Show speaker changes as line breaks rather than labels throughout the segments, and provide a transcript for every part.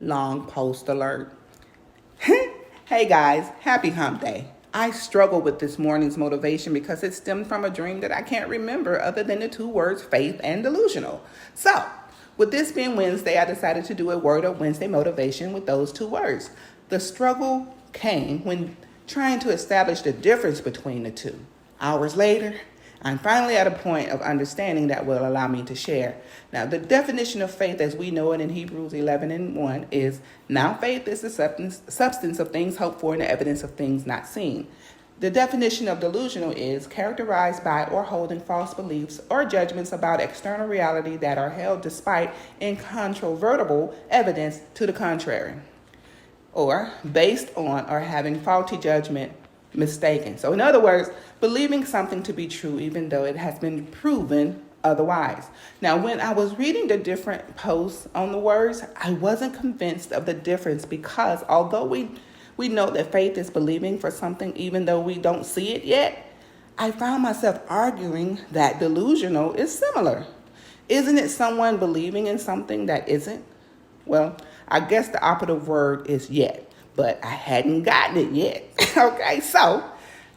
Long post alert. Hey guys, happy hump day. I struggle with this morning's motivation because it stemmed from a dream that I can't remember other than the two words faith and delusional. So, with this being Wednesday, I decided to do a Word of Wednesday motivation with those two words. The struggle came when trying to establish the difference between the two. Hours later, I'm finally at a point of understanding that will allow me to share. Now, the definition of faith as we know it in Hebrews 11:1 is, now faith is the substance of things hoped for and the evidence of things not seen. The definition of delusional is characterized by or holding false beliefs or judgments about external reality that are held despite incontrovertible evidence to the contrary, or based on or having faulty judgment mistaken. So in other words, believing something to be true even though it has been proven otherwise. Now, when I was reading the different posts on the words, I wasn't convinced of the difference because although we know that faith is believing for something even though we don't see it yet, I found myself arguing that delusional is similar. Isn't it someone believing in something that isn't? Well, I guess the operative word is yet, but I hadn't gotten it yet. Okay, so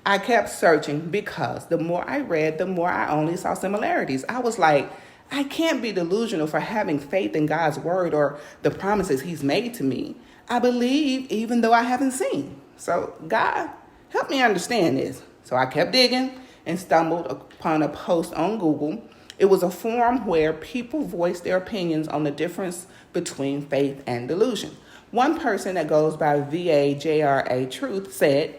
I kept searching because the more I read, the more I only saw similarities. I was like, I can't be delusional for having faith in God's word or the promises he's made to me. I believe even though I haven't seen. So God, help me understand this. So I kept digging and stumbled upon a post on Google. It was a forum where people voiced their opinions on the difference between faith and delusion. One person that goes by VAJRA Truth said,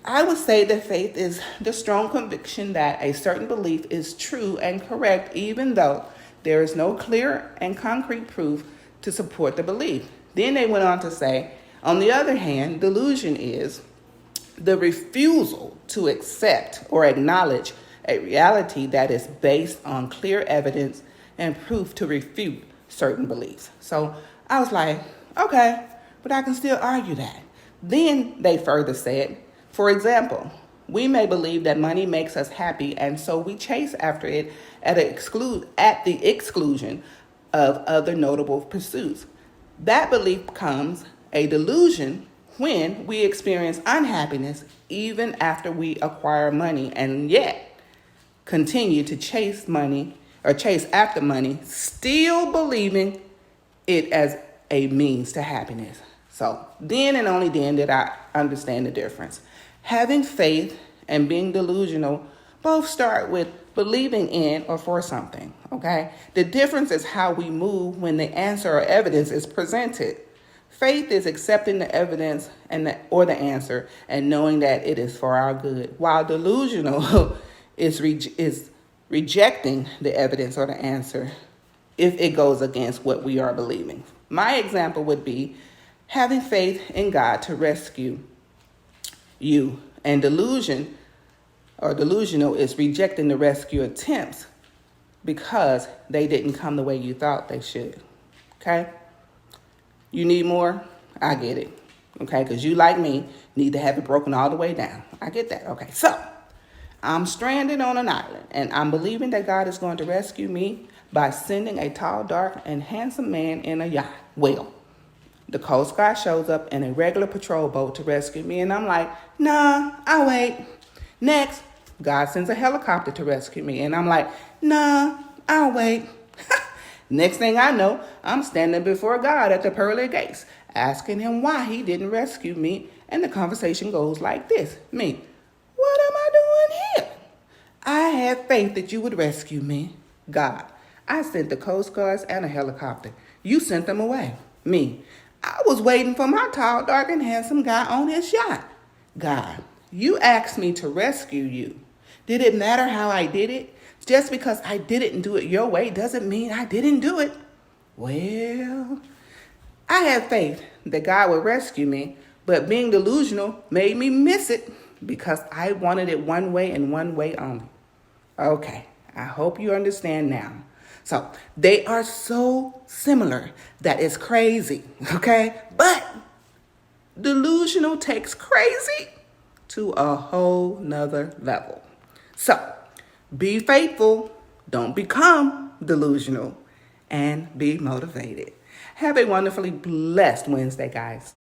I would say that faith is the strong conviction that a certain belief is true and correct even though there is no clear and concrete proof to support the belief. Then they went on to say, on the other hand, delusion is the refusal to accept or acknowledge a reality that is based on clear evidence and proof to refute certain beliefs. So I was like, okay, but I can still argue that. Then they further said, for example, we may believe that money makes us happy, and so we chase after it at the exclusion of other notable pursuits. That belief becomes a delusion when we experience unhappiness even after we acquire money and yet continue to chase after money, still believing it as a means to happiness. So then and only then did I understand the difference. Having faith and being delusional both start with believing in or for something, okay? The difference is how we move when the answer or evidence is presented. Faith is accepting the evidence or the answer and knowing that it is for our good, while delusional is rejecting the evidence or the answer if it goes against what we are believing. My example would be having faith in God to rescue you, and delusional is rejecting the rescue attempts because they didn't come the way you thought they should. Okay? You need more? I get it. Okay? Because you, like me, need to have it broken all the way down. I get that. Okay. So I'm stranded on an island, and I'm believing that God is going to rescue me by sending a tall, dark, and handsome man in a yacht. Well, the Coast Guard shows up in a regular patrol boat to rescue me, and I'm like, nah, I'll wait. Next, God sends a helicopter to rescue me, and I'm like, nah, I'll wait. Next thing I know, I'm standing before God at the pearly gates, asking him why he didn't rescue me, and the conversation goes like this. Me, what am I doing here? I had faith that you would rescue me. God, I sent the Coast Guards and a helicopter. You sent them away. Me, I was waiting for my tall, dark, and handsome guy on his yacht. God, you asked me to rescue you. Did it matter how I did it? Just because I didn't do it your way doesn't mean I didn't do it. Well, I had faith that God would rescue me, but being delusional made me miss it because I wanted it one way and one way only. Okay, I hope you understand now. So they are so similar that it's crazy, okay? But delusional takes crazy to a whole nother level. So be faithful, don't become delusional, and be motivated. Have a wonderfully blessed Wednesday, guys.